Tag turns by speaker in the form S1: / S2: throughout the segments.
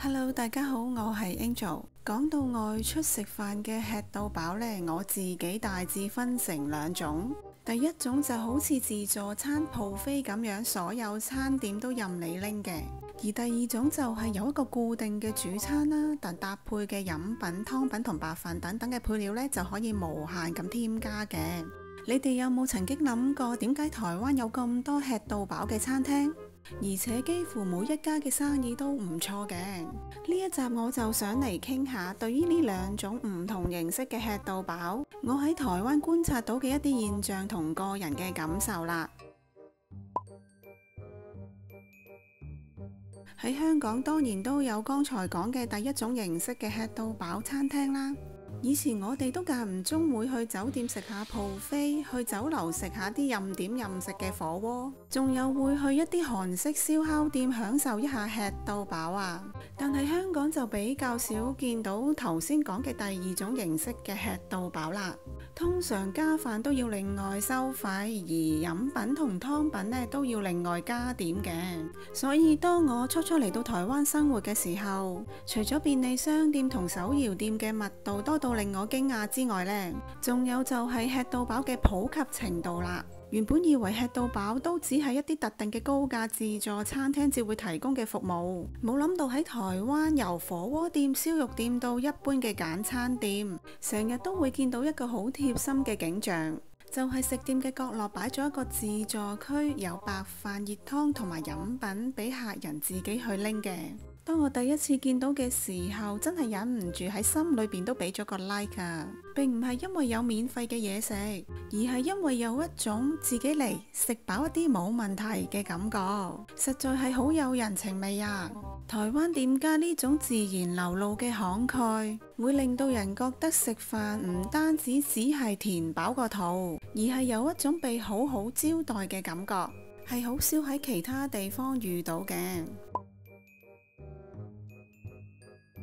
S1: Hello， 大家好，我係 Angel。講到外出食飯嘅吃到飽呢，我自己大致分成兩種。第一種就好似自助餐 buffet 咁樣，所有餐點都任你拎嘅。而第二種就係有一個固定嘅主餐啦，但搭配嘅飲品、湯品同白飯等等嘅配料呢，就可以無限咁添加嘅。你哋有冇曾經諗過點解台灣有咁多吃到飽嘅餐廳？而且幾乎每一家嘅生意都唔錯嘅。呢一集我就想嚟傾下，對於呢兩種唔同形式嘅吃到飽，我喺台灣觀察到嘅一啲現象同個人嘅感受啦。喺香港當然都有剛才講嘅第一種形式嘅吃到飽餐廳啦。以前我哋都間唔中會去酒店食下 buffet，去酒樓食下啲任點任食嘅火鍋，仲有會去一啲韓式燒烤店享受一下吃到飽啊。但係香港就比較少見到頭先講嘅第二種形式嘅吃到飽啦。通常加飯都要另外收費，而飲品同湯品呢都要另外加點嘅。所以當我初嚟到台灣生活嘅時候，除咗便利商店同手搖店嘅密度多到令我驚訝之外呢，仲有就係吃到飽嘅普及程度啦。原本以為吃到飽都只係一啲特定嘅高價自助餐廳至會提供嘅服務，冇諗到喺台灣由火鍋店、燒肉店到一般嘅簡餐店，成日都會見到一個好貼心嘅景象，就係食店嘅角落擺咗一個自助區，有白飯、熱湯同埋飲品俾客人自己去拎嘅。當我第一次見到嘅時候，真係忍唔住喺心裏邊都俾咗個 like 啊！並唔係因為有免費嘅嘢食，而係因為有一種自己嚟食飽一啲冇問題嘅感覺，實在係好有人情味啊！台灣店家呢種自然流露嘅慷慨，會令到人覺得食飯唔單止係填飽個肚，而係有一種被好好招待嘅感覺，係好少喺其他地方遇到嘅。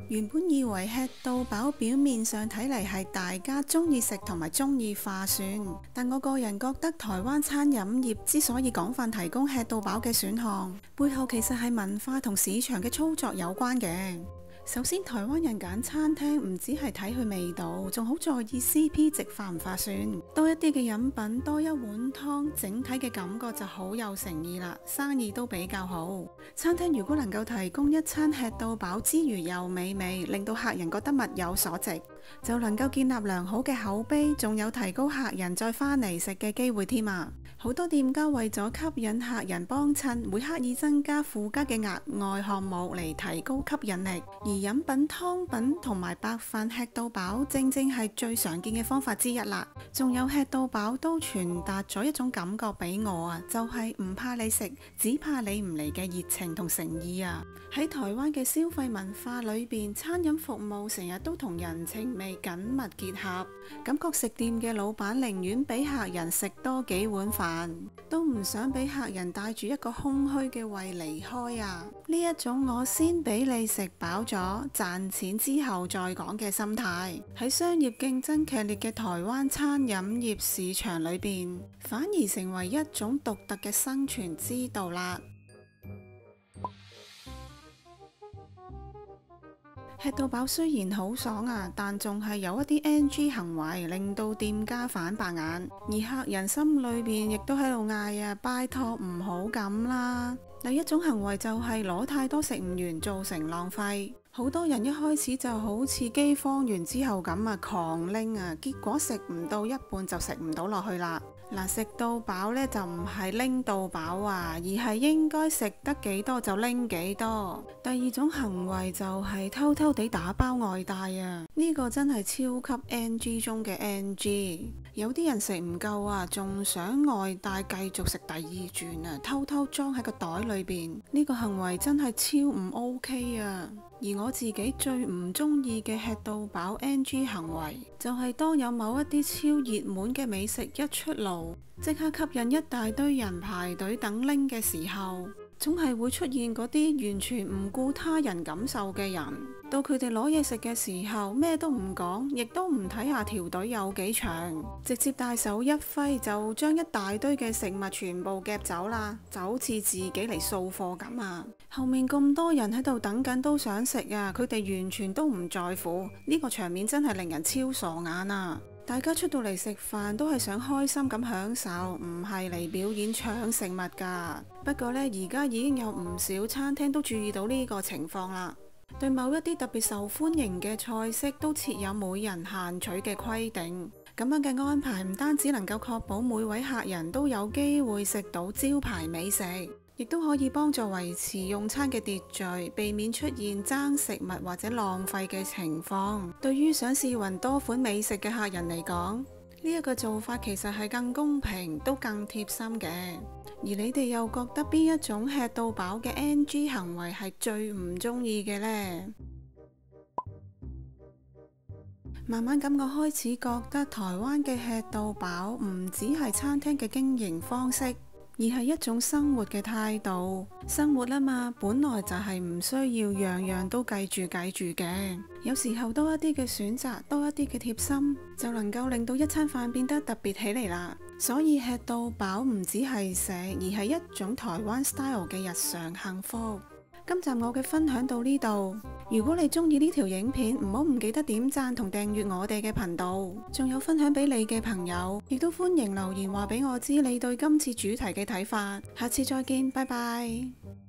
S1: 原本以為吃到飽表面上睇嚟係大家中意食同埋中意化算，但我個人覺得台灣餐飲業之所以廣泛提供吃到飽嘅選項，背後其實係文化同市場嘅操作有關嘅。首先，台灣人揀餐廳唔只係睇佢味道，仲好在意 CP 值划唔划算。多一啲嘅飲品，多一碗湯，整體嘅感覺就好有誠意啦，生意都比較好。餐廳如果能夠提供一餐吃到飽之餘又美味，令到客人覺得物有所值，就能夠建立良好嘅口碑，仲有提高客人再返嚟食嘅機會添啊！好多店家為咗吸引客人幫襯，會刻意增加附加嘅額外項目嚟提高吸引力。而飲品、湯品同埋白飯吃到飽，正係最常見嘅方法之一啦。仲有吃到飽都傳達咗一種感覺俾我啊，就係唔怕你食，只怕你唔嚟嘅熱情同誠意啊！喺台灣嘅消費文化裏邊，餐飲服務成日都同人情味緊密結合，感覺食店嘅老闆寧願俾客人食多幾碗飯，都唔想俾客人帶住一個空虛嘅胃離開啊！呢一種我先俾你食飽咗，賺錢之後再講嘅心態，喺商業競爭劇烈嘅台灣餐飲業市場裏邊，反而成為一種獨特嘅生存之道啦。吃到飽雖然好爽啊，但仲係有一啲 NG 行為，令到店家反白眼，而客人心裏邊亦都喺度嗌啊，拜託唔好咁啦。第一種行為就係攞太多食唔完，造成浪費。好多人一開始就好似饑荒完之後咁啊，狂拎啊，結果食唔到一半就食唔到落去啦。嗱，食到飽呢就唔係拎到飽啊，而係應該食得幾多就拎幾多。第二種行為就係偷偷地打包外帶啊，呢個真係超級 NG 中嘅 NG。有啲人食唔夠啊，仲想外帶繼續食第二轉啊，偷偷裝喺個袋裏邊。呢個行為真係超唔 OK 啊！而我自己最唔中意嘅吃到飽 NG 行為，就係當有某一啲超熱門嘅美食一出爐，即刻吸引一大堆人排隊等拎嘅時候，總係會出現嗰啲完全唔顧他人感受嘅人。到佢哋攞嘢食嘅時候，咩都唔講，亦都唔睇下條隊有幾長，直接大手一揮就將一大堆嘅食物全部夾走啦，就好似自己嚟掃貨咁啊！後面咁多人喺度等緊都想食啊，佢哋完全都唔在乎，呢個場面真係令人超傻眼啊！大家出到嚟食飯都係想開心咁享受，唔係嚟表演搶食物噶。不過呢，而家已經有唔少餐廳都注意到呢個情況啦，對某一啲特別受歡迎嘅菜式都設有每人限取嘅規定。咁樣嘅安排唔單止能夠確保每位客人都有機會食到招牌美食，亦都可以幫助維持用餐嘅秩序，避免出現爭食物或者浪費嘅情況。對於想試勻多款美食嘅客人嚟講，呢一個做法其實係更公平，都更貼心嘅。而你哋又覺得邊一種吃到飽嘅 NG 行為係最唔中意嘅呢？慢慢咁，我開始覺得台灣嘅吃到飽唔只係餐廳嘅經營方式，而係一種生活嘅態度。生活啊嘛，本來就係唔需要樣樣都計住嘅。有時候多一啲嘅選擇，多一啲嘅貼心，就能夠令到一餐飯變得特別起嚟啦。所以吃到飽唔只係食，而係一種台灣 style 嘅日常幸福。今集我嘅分享到呢度，如果你中意呢條影片，唔記得點讚同訂閱我哋嘅頻道，仲有分享俾你嘅朋友，亦都歡迎留言話俾我知你對今次主題嘅睇法。下次再見，拜拜。